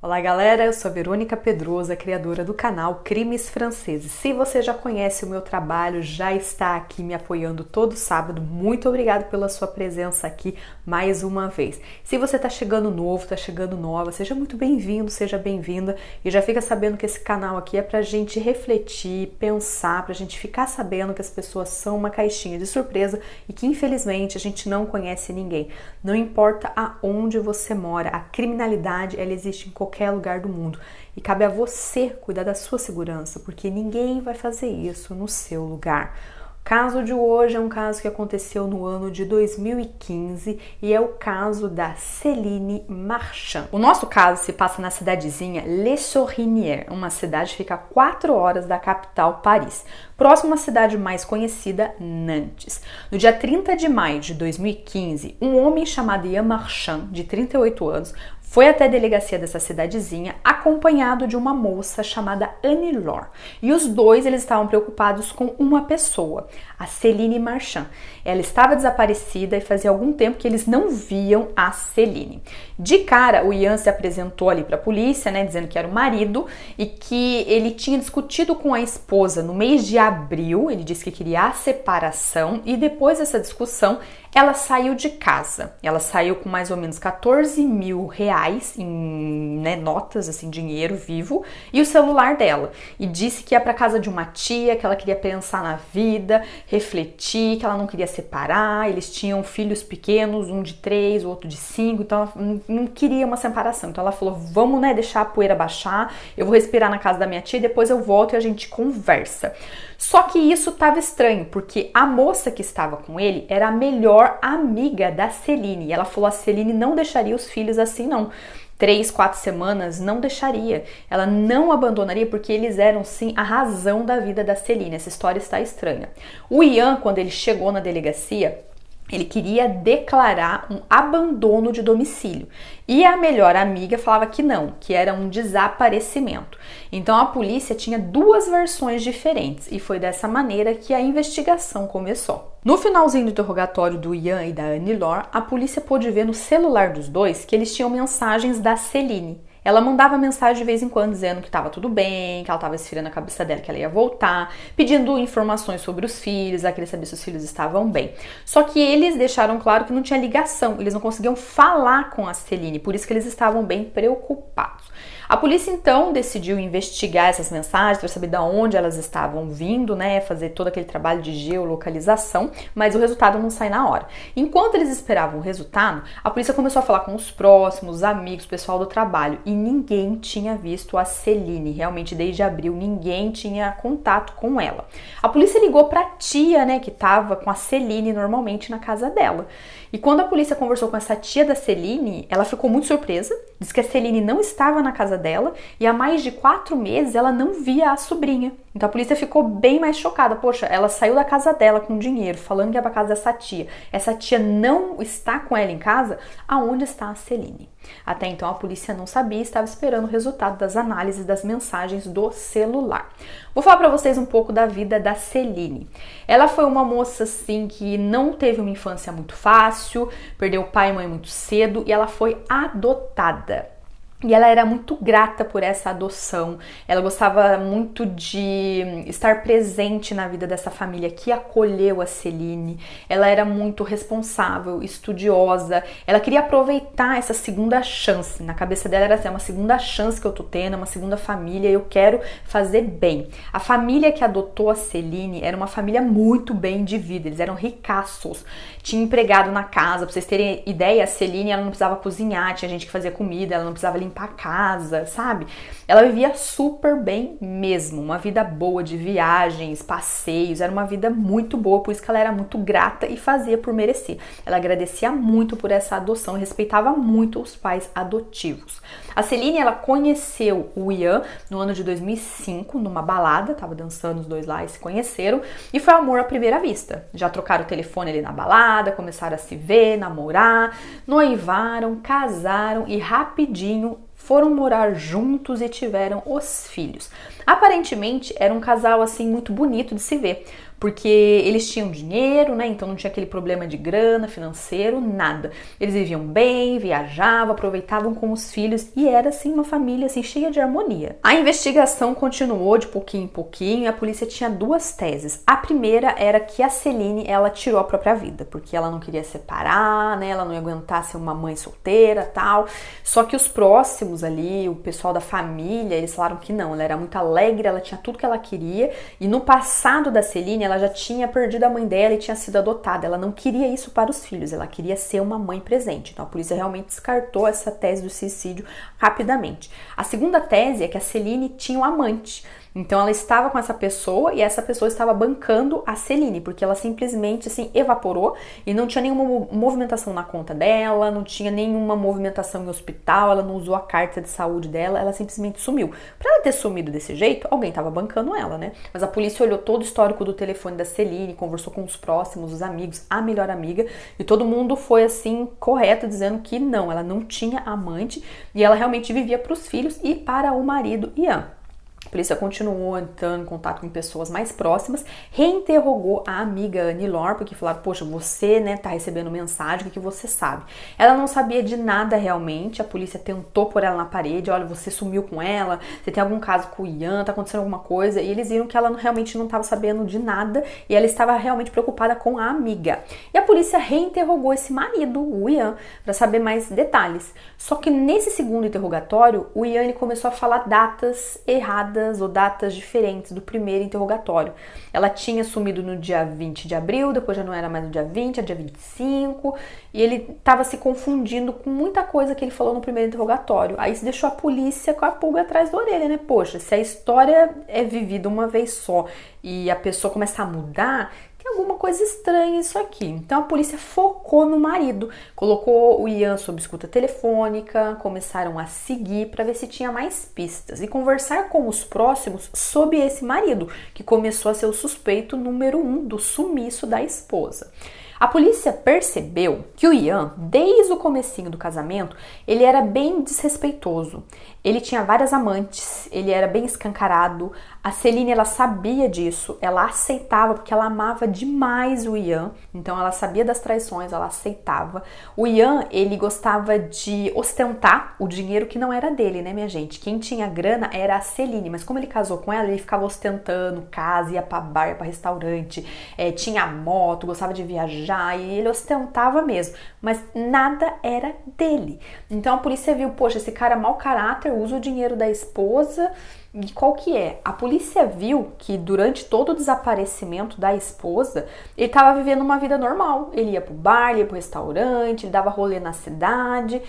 Olá galera, eu sou a Verônica Pedrosa, criadora do canal Crimes Franceses. Se você já conhece o meu trabalho, já está aqui me apoiando todo sábado, muito obrigada pela sua presença aqui mais uma vez. Se você está chegando novo, está chegando nova, seja muito bem-vindo, seja bem-vinda e já fica sabendo que esse canal aqui é pra gente refletir, pensar, pra gente ficar sabendo que as pessoas são uma caixinha de surpresa e que infelizmente a gente não conhece ninguém. Não importa aonde você mora, a criminalidade ela existe em qualquer lugar do mundo e cabe a você cuidar da sua segurança, porque ninguém vai fazer isso no seu lugar. O caso de hoje é um caso que aconteceu no ano de 2015 e é o caso da Céline Marchand. O nosso caso se passa na cidadezinha Les Sorinières, uma cidade que fica a 4 horas da capital Paris, próximo à cidade mais conhecida, Nantes. No dia 30 de maio de 2015, um homem chamado Ian Marchand, de 38 anos, foi até a delegacia dessa cidadezinha acompanhado de uma moça chamada Anne-Laure. E os dois eles estavam preocupados com uma pessoa, a Céline Marchand. Ela estava desaparecida e fazia algum tempo que eles não viam a Céline. De cara, o Ian se apresentou ali para a polícia, né, dizendo que era o marido e que ele tinha discutido com a esposa no mês de abril. Ele disse que queria a separação e depois dessa discussão ela saiu de casa. Ela saiu com mais ou menos 14 mil reais em notas, assim, dinheiro vivo, e o celular dela. E disse que ia para casa de uma tia, que ela queria pensar na vida, refletir, que ela não queria separar. Eles tinham filhos pequenos, um de 3, o outro de 5, então ela não queria uma separação. Então ela falou, vamos, deixar a poeira baixar, eu vou respirar na casa da minha tia, depois eu volto e a gente conversa. Só que isso estava estranho, porque a moça que estava com ele era a melhor amiga da Céline. E ela falou, a Céline não deixaria os filhos assim, não. 3, 4 semanas, não deixaria. Ela não abandonaria porque eles eram, sim, a razão da vida da Céline. Essa história está estranha. O Ian, quando ele chegou na delegacia, ele queria declarar um abandono de domicílio. E a melhor amiga falava que não, que era um desaparecimento. Então a polícia tinha duas versões diferentes e foi dessa maneira que a investigação começou. No finalzinho do interrogatório do Ian e da Anne-Laure, a polícia pôde ver no celular dos dois que eles tinham mensagens da Céline. Ela mandava mensagem de vez em quando dizendo que estava tudo bem, que ela estava esfriando a cabeça dela, que ela ia voltar, pedindo informações sobre os filhos, ela queria saber se os filhos estavam bem. Só que eles deixaram claro que não tinha ligação, eles não conseguiam falar com a Céline, por isso que eles estavam bem preocupados. A polícia então decidiu investigar essas mensagens para saber de onde elas estavam vindo, fazer todo aquele trabalho de geolocalização, mas o resultado não sai na hora. Enquanto eles esperavam o resultado, a polícia começou a falar com os próximos, os amigos, o pessoal do trabalho, e ninguém tinha visto a Céline. Realmente, desde abril, ninguém tinha contato com ela. A polícia ligou para a tia, que estava com a Céline normalmente na casa dela. E quando a polícia conversou com essa tia da Céline, ela ficou muito surpresa, disse que a Céline não estava na casa dela e há mais de 4 meses ela não via a sobrinha. Então a polícia ficou bem mais chocada. Poxa, ela saiu da casa dela com dinheiro, falando que ia pra casa dessa tia. Essa tia não está com ela em casa? Aonde está a Céline? Até então a polícia não sabia e estava esperando o resultado das análises das mensagens do celular. Vou falar para vocês um pouco da vida da Céline. Ela foi uma moça assim que não teve uma infância muito fácil, perdeu pai e mãe muito cedo e ela foi adotada. E ela era muito grata por essa adoção, ela gostava muito de estar presente na vida dessa família que acolheu a Céline, ela era muito responsável, estudiosa, ela queria aproveitar essa segunda chance, na cabeça dela era assim, uma segunda chance que eu tô tendo, uma segunda família, eu quero fazer bem. A família que adotou a Céline era uma família muito bem de vida, eles eram ricaços, tinha empregado na casa, pra vocês terem ideia, a Céline ela não precisava cozinhar, tinha gente que fazia comida, ela não precisava limpar a casa, sabe? Ela vivia super bem mesmo, uma vida boa de viagens, passeios, era uma vida muito boa, por isso que ela era muito grata e fazia por merecer. Ela agradecia muito por essa adoção e respeitava muito os pais adotivos. A Céline, ela conheceu o Ian no ano de 2005, numa balada, tava dançando os dois lá e se conheceram, e foi amor à primeira vista. Já trocaram o telefone ali na balada, começaram a se ver, namorar, noivaram, casaram e rapidinho foram morar juntos e tiveram os filhos. Aparentemente era um casal assim muito bonito de se ver, porque eles tinham dinheiro, né? Então não tinha aquele problema de grana, financeiro, nada. Eles viviam bem, viajavam, aproveitavam com os filhos e era assim uma família assim cheia de harmonia. A investigação continuou de pouquinho em pouquinho e a polícia tinha duas teses. A primeira era que a Celine, ela tirou a própria vida, porque ela não queria separar, né? Ela não ia aguentar ser uma mãe solteira, tal. Só que os próximos ali, o pessoal da família, eles falaram que não, ela era muito alegre, ela tinha tudo que ela queria e no passado da Celine, ela já tinha perdido a mãe dela e tinha sido adotada. Ela não queria isso para os filhos, ela queria ser uma mãe presente. Então a polícia realmente descartou essa tese do suicídio rapidamente. A segunda tese é que a Celine tinha um amante. Então ela estava com essa pessoa e essa pessoa estava bancando a Celine, porque ela simplesmente assim evaporou e não tinha nenhuma movimentação na conta dela, não tinha nenhuma movimentação em hospital, ela não usou a carta de saúde dela, ela simplesmente sumiu. Para ela ter sumido desse jeito, alguém estava bancando ela, né? Mas a polícia olhou todo o histórico do telefone da Celine, conversou com os próximos, os amigos, a melhor amiga, e todo mundo foi assim correto dizendo que não, ela não tinha amante e ela realmente vivia para os filhos e para o marido Ian. A polícia continuou entrando em contato com pessoas mais próximas, reinterrogou a amiga Annie Lor, porque falaram, poxa, você, né, tá recebendo mensagem, o que você sabe? Ela não sabia de nada realmente, a polícia tentou pôr ela na parede, olha, você sumiu com ela, você tem algum caso com o Ian, tá acontecendo alguma coisa, e eles viram que ela realmente não estava sabendo de nada, e ela estava realmente preocupada com a amiga. E a polícia reinterrogou esse marido, o Ian, para saber mais detalhes. Só que nesse segundo interrogatório, o Ian ele começou a falar datas erradas, ou datas diferentes do primeiro interrogatório. Ela tinha sumido no dia 20 de abril, depois já não era mais no dia 20, era dia 25, e ele estava se confundindo com muita coisa que ele falou no primeiro interrogatório. Aí isso deixou a polícia com a pulga atrás da orelha, né? Poxa, se a história é vivida uma vez só e a pessoa começa a mudar, tem alguma coisa estranha isso aqui. Então a polícia focou no marido, colocou o Ian sob escuta telefônica, começaram a seguir para ver se tinha mais pistas e conversar com os próximos sobre esse marido, que começou a ser o suspeito número 1 do sumiço da esposa. A polícia percebeu que o Ian, desde o comecinho do casamento, ele era bem desrespeitoso. Ele tinha várias amantes, ele era bem escancarado. A Celine, ela sabia disso, ela aceitava porque ela amava demais o Ian. Então ela sabia das traições, ela aceitava. O Ian, ele gostava de ostentar o dinheiro que não era dele, né, minha gente? Quem tinha grana era a Celine, mas como ele casou com ela, ele ficava ostentando casa, ia pra bar, ia pra restaurante, tinha moto, gostava de viajar, e ele ostentava mesmo, mas nada era dele. Então a polícia viu, poxa, esse cara é mau caráter, usa o dinheiro da esposa. E qual que é? A polícia viu que durante todo o desaparecimento da esposa, ele estava vivendo uma vida normal. Ele ia pro bar, ele ia pro restaurante, ele dava rolê na cidade.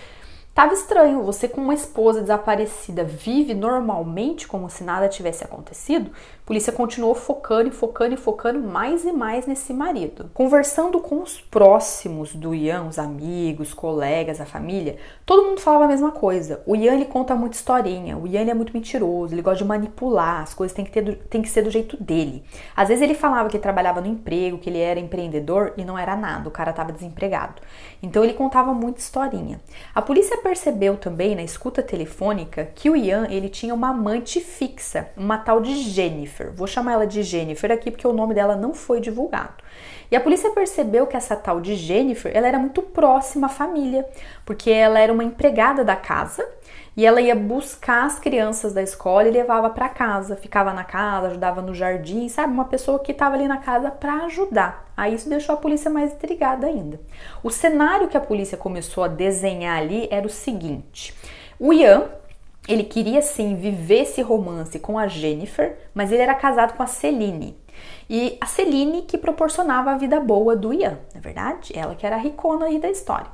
Tava estranho, você com uma esposa desaparecida vive normalmente como se nada tivesse acontecido? A polícia continuou focando mais e mais nesse marido. Conversando com os próximos do Ian, os amigos, colegas, a família, todo mundo falava a mesma coisa. O Ian, ele conta muita historinha, o Ian ele é muito mentiroso, ele gosta de manipular, as coisas têm que ser do jeito dele. Às vezes ele falava que ele trabalhava no emprego, que ele era empreendedor e não era nada, o cara estava desempregado. Então ele contava muita historinha. A polícia percebeu também na escuta telefônica que o Ian, ele tinha uma amante fixa, uma tal de Jennifer. Vou chamar ela de Jennifer aqui porque o nome dela não foi divulgado. E a polícia percebeu que essa tal de Jennifer, ela era muito próxima à família, porque ela era uma empregada da casa e ela ia buscar as crianças da escola e levava para casa, ficava na casa, ajudava no jardim, sabe? Uma pessoa que estava ali na casa para ajudar. Aí isso deixou a polícia mais intrigada ainda. O cenário que a polícia começou a desenhar ali era o seguinte: o Ian, ele queria sim viver esse romance com a Jennifer, mas ele era casado com a Celine. E a Celine que proporcionava a vida boa do Ian, não é verdade? Ela que era a ricona aí da história.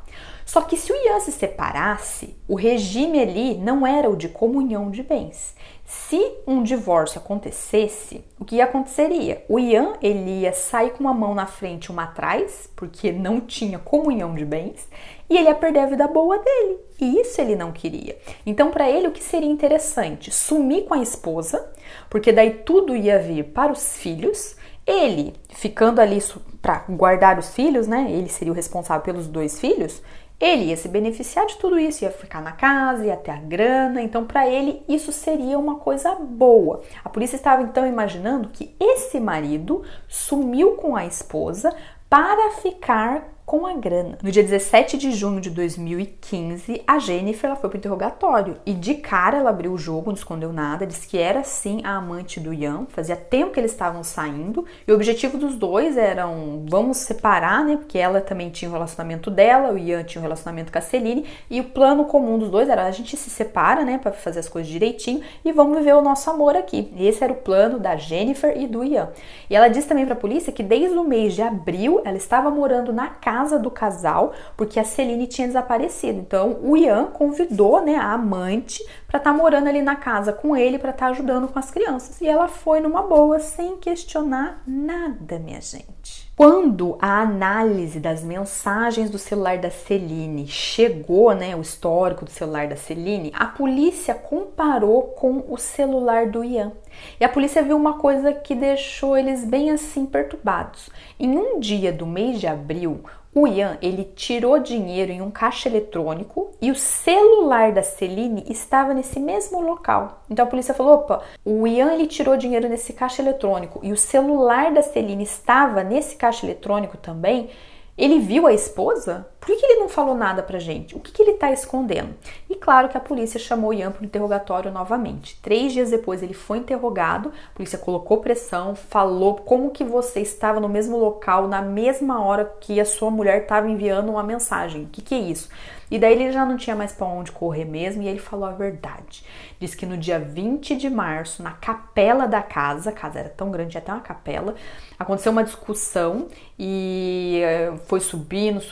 Só que se o Ian se separasse, o regime ali não era o de comunhão de bens. Se um divórcio acontecesse, o que aconteceria? O Ian, ele ia sair com uma mão na frente e uma atrás, porque não tinha comunhão de bens, e ele ia perder a vida boa dele. E isso ele não queria. Então, para ele, o que seria interessante? Sumir com a esposa, porque daí tudo ia vir para os filhos. Ele, ficando ali para guardar os filhos, né? Ele seria o responsável pelos 2 filhos. Ele ia se beneficiar de tudo isso, ia ficar na casa, ia ter a grana, então para ele isso seria uma coisa boa. A polícia estava então imaginando que esse marido sumiu com a esposa para ficar com a grana. No dia 17 de junho de 2015, a Jennifer ela foi para o interrogatório e de cara ela abriu o jogo, não escondeu nada, disse que era sim a amante do Ian, fazia tempo que eles estavam saindo e o objetivo dos dois era vamos separar, né, porque ela também tinha o relacionamento dela, o Ian tinha o relacionamento com a Celine e o plano comum dos dois era a gente se separa, né, para fazer as coisas direitinho e vamos viver o nosso amor aqui. E esse era o plano da Jennifer e do Ian. E ela disse também para a polícia que desde o mês de abril ela estava morando na casa do casal, porque a Celine tinha desaparecido. Então, o Ian convidou, né, a amante para estar morando ali na casa com ele, para estar ajudando com as crianças. E ela foi numa boa, sem questionar nada, minha gente. Quando a análise das mensagens do celular da Celine chegou, né, o histórico do celular da Celine, a polícia comparou com o celular do Ian. E a polícia viu uma coisa que deixou eles bem assim perturbados. Em um dia do mês de abril, o Ian, ele tirou dinheiro em um caixa eletrônico e o celular da Celine estava nesse mesmo local. Então a polícia falou, opa, o Ian ele tirou dinheiro nesse caixa eletrônico e o celular da Celine estava nesse caixa eletrônico também. Ele viu a esposa? Por que ele não falou nada pra gente? O que ele tá escondendo? E claro que a polícia chamou o Ian para o interrogatório novamente. 3 dias depois ele foi interrogado, a polícia colocou pressão, falou como que você estava no mesmo local, na mesma hora que a sua mulher estava enviando uma mensagem. O que é isso? E daí ele já não tinha mais para onde correr mesmo e ele falou a verdade. Diz que no dia 20 de março, na capela da casa, a casa era tão grande, tinha até uma capela, aconteceu uma discussão e foi subindo.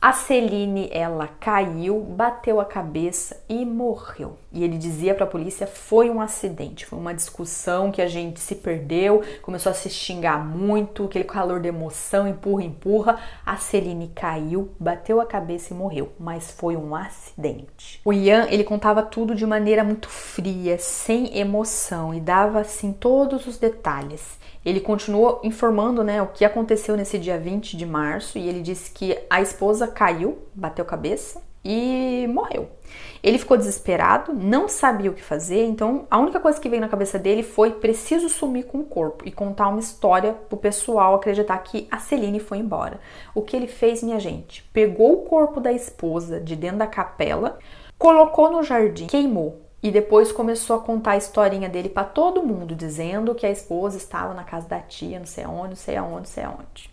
A Celine, ela caiu, bateu a cabeça e morreu. E ele dizia para a polícia, foi um acidente, foi uma discussão que a gente se perdeu, começou a se xingar muito, aquele calor de emoção, empurra. A Celine caiu, bateu a cabeça e morreu, mas foi um acidente. O Ian, ele contava tudo de maneira muito fria, sem emoção e dava assim todos os detalhes. Ele continuou informando, né, o que aconteceu nesse dia 20 de março e ele disse que a esposa caiu, bateu cabeça e morreu. Ele ficou desesperado, não sabia o que fazer, então a única coisa que veio na cabeça dele foi preciso sumir com o corpo e contar uma história pro pessoal acreditar que a Celine foi embora. O que ele fez, minha gente? Pegou o corpo da esposa de dentro da capela, colocou no jardim, queimou. E depois começou a contar a historinha dele para todo mundo, dizendo que a esposa estava na casa da tia, não sei aonde.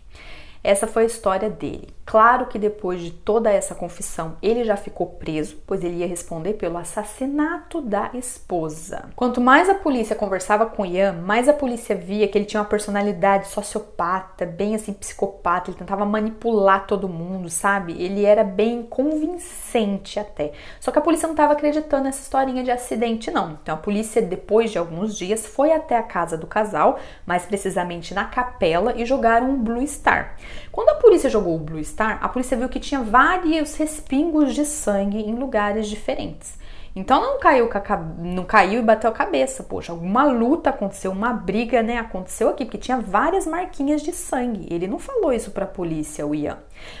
Essa foi a história dele. Claro que depois de toda essa confissão, ele já ficou preso, pois ele ia responder pelo assassinato da esposa. Quanto mais a polícia conversava com Ian, mais a polícia via que ele tinha uma personalidade sociopata, bem assim psicopata, ele tentava manipular todo mundo, sabe? Ele era bem convincente até. Só que a polícia não estava acreditando nessa historinha de acidente, não. Então a polícia, depois de alguns dias, foi até a casa do casal, mais precisamente na capela, e jogaram um Blue Star. Quando a polícia jogou o Blue Star, a polícia viu que tinha vários respingos de sangue em lugares diferentes. Então não caiu e bateu a cabeça, poxa, alguma luta aconteceu, uma briga, né, aconteceu aqui, porque tinha várias marquinhas de sangue. Ele não falou isso para a polícia, o Ian.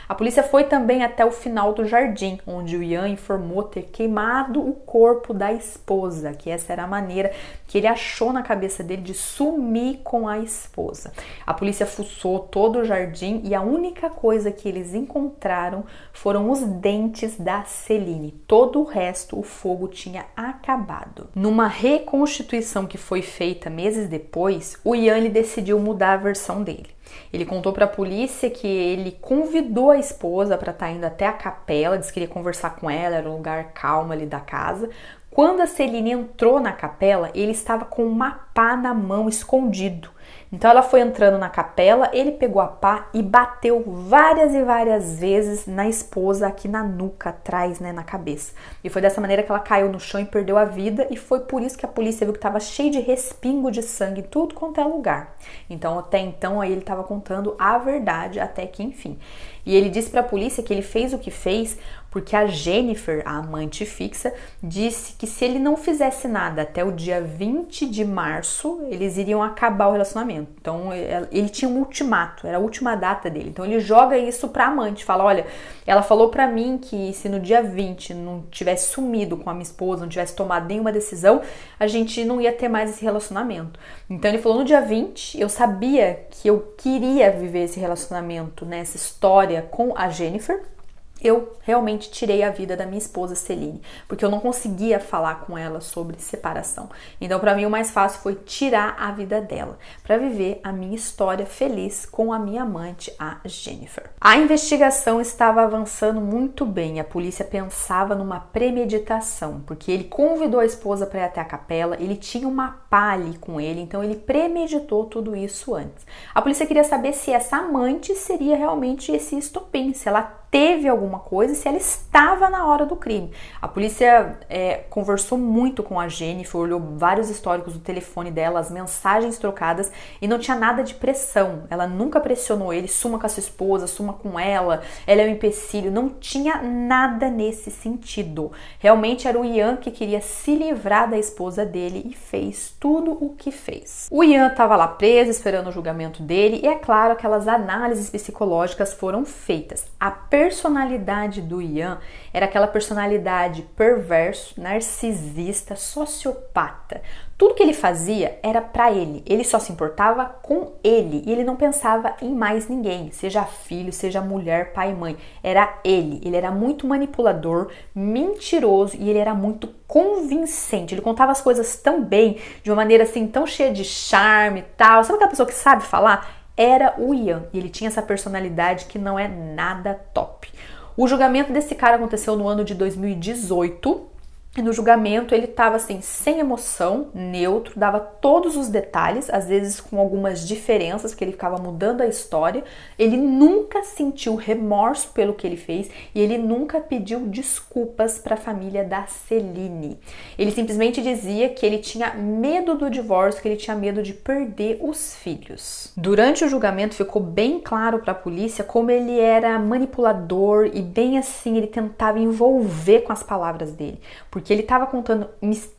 A polícia foi também até o final do jardim, onde o Ian informou ter queimado o corpo da esposa, que essa era a maneira que ele achou na cabeça dele de sumir com a esposa. A polícia fuçou todo o jardim e a única coisa que eles encontraram foram os dentes da Celine. Todo o resto, o fogo tinha acabado. Numa reconstituição que foi feita meses depois, o Ian ele decidiu mudar a versão dele. Ele contou para a polícia que ele convidou a esposa para estar indo até a capela, disse que queria conversar com ela, era um lugar calmo ali da casa. Quando a Celine entrou na capela, ele estava com uma pá na mão, escondido. Então ela foi entrando na capela, ele pegou a pá e bateu várias e várias vezes na esposa aqui na nuca, atrás, né, na cabeça. E foi dessa maneira que ela caiu no chão e perdeu a vida, e foi por isso que a polícia viu que estava cheio de respingo de sangue em tudo quanto é lugar. Então até então aí ele estava contando a verdade até que enfim. E ele disse para a polícia que ele fez o que fez porque a Jennifer, a amante fixa, disse que se ele não fizesse nada até o dia 20 de março, eles iriam acabar o relacionamento. Então ele tinha um ultimato, era a última data dele. Então ele joga isso pra amante, fala, olha, ela falou pra mim que se no dia 20 não tivesse sumido com a minha esposa, não tivesse tomado nenhuma decisão, a gente não ia ter mais esse relacionamento. Então ele falou, no dia 20, eu sabia que eu queria viver esse relacionamento, né, essa história com a Jennifer. Eu realmente tirei a vida da minha esposa Celine, porque eu não conseguia falar com ela sobre separação. Então, para mim, o mais fácil foi tirar a vida dela, para viver a minha história feliz com a minha amante, a Jennifer. A investigação estava avançando muito bem. A polícia pensava numa premeditação, porque ele convidou a esposa para ir até a capela, ele tinha uma pá ali com ele, então ele premeditou tudo isso antes. A polícia queria saber se essa amante seria realmente esse estopim, se ela teve alguma coisa e se ela estava na hora do crime. A polícia conversou muito com a Jennifer, olhou vários históricos do telefone dela, as mensagens trocadas e não tinha nada de pressão. Ela nunca pressionou ele, suma com a sua esposa, suma com ela é um empecilho, não tinha nada nesse sentido. Realmente era o Ian que queria se livrar da esposa dele e fez tudo o que fez. O Ian estava lá preso, esperando o julgamento dele e é claro, aquelas análises psicológicas foram feitas. A personalidade do Ian era aquela personalidade perverso, narcisista, sociopata. Tudo que ele fazia era pra ele. Ele só se importava com ele e ele não pensava em mais ninguém, seja filho, seja mulher, pai e mãe. Era ele. Ele era muito manipulador, mentiroso e ele era muito convincente. Ele contava as coisas tão bem, de uma maneira assim tão cheia de charme e tal. Sabe aquela pessoa que sabe falar? Era o Ian, e ele tinha essa personalidade que não é nada top. O julgamento desse cara aconteceu no ano de 2018, e no julgamento ele estava assim, sem emoção, neutro, dava todos os detalhes, às vezes com algumas diferenças, porque ele ficava mudando a história. Ele nunca sentiu remorso pelo que ele fez e ele nunca pediu desculpas para a família da Celine. Ele simplesmente dizia que ele tinha medo do divórcio, que ele tinha medo de perder os filhos. Durante o julgamento ficou bem claro para a polícia como ele era manipulador e bem assim, ele tentava envolver com as palavras dele, porque ele estava contando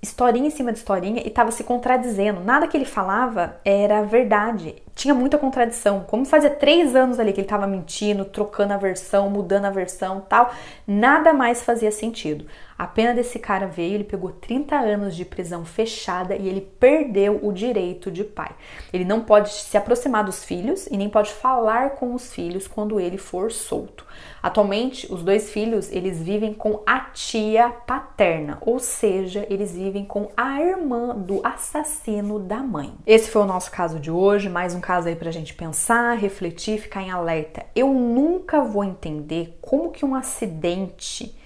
historinha em cima de historinha e estava se contradizendo. Nada que ele falava era verdade. Tinha muita contradição. Como fazia 3 anos ali que ele estava mentindo, trocando a versão, mudando a versão, tal, nada mais fazia sentido. A pena desse cara veio, ele pegou 30 anos de prisão fechada e ele perdeu o direito de pai. Ele não pode se aproximar dos filhos e nem pode falar com os filhos quando ele for solto. Atualmente, os 2 filhos, eles vivem com a tia paterna, ou seja, eles vivem com a irmã do assassino da mãe. Esse foi o nosso caso de hoje, mais um caso aí pra gente pensar, refletir, ficar em alerta. Eu nunca vou entender como que um acidente,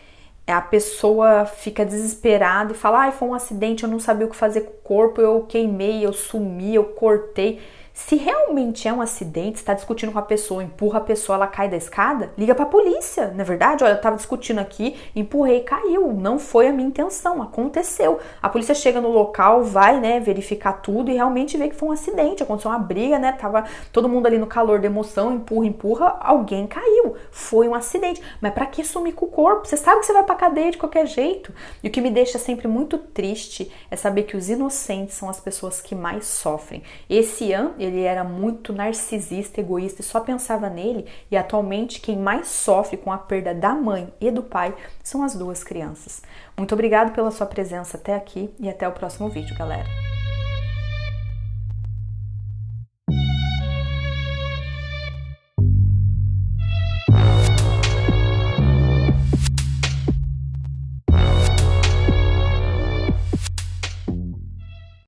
a pessoa fica desesperada e fala, foi um acidente, eu não sabia o que fazer com o corpo, eu queimei, eu sumi, eu cortei. Se realmente é um acidente, você tá discutindo com a pessoa, empurra a pessoa, ela cai da escada, liga pra polícia, não é verdade? Olha, eu tava discutindo aqui, empurrei, caiu, não foi a minha intenção, aconteceu. A polícia chega no local, vai, né, verificar tudo e realmente vê que foi um acidente, aconteceu uma briga, né, tava todo mundo ali no calor da emoção, empurra, alguém caiu, foi um acidente. Mas pra que sumir com o corpo? Você sabe que você vai pra cadeia de qualquer jeito. E o que me deixa sempre muito triste é saber que os inocentes são as pessoas que mais sofrem. Esse Ian, ele era muito narcisista, egoísta e só pensava nele, e atualmente quem mais sofre com a perda da mãe e do pai são as 2 crianças. Muito obrigado pela sua presença até aqui e até o próximo vídeo, galera.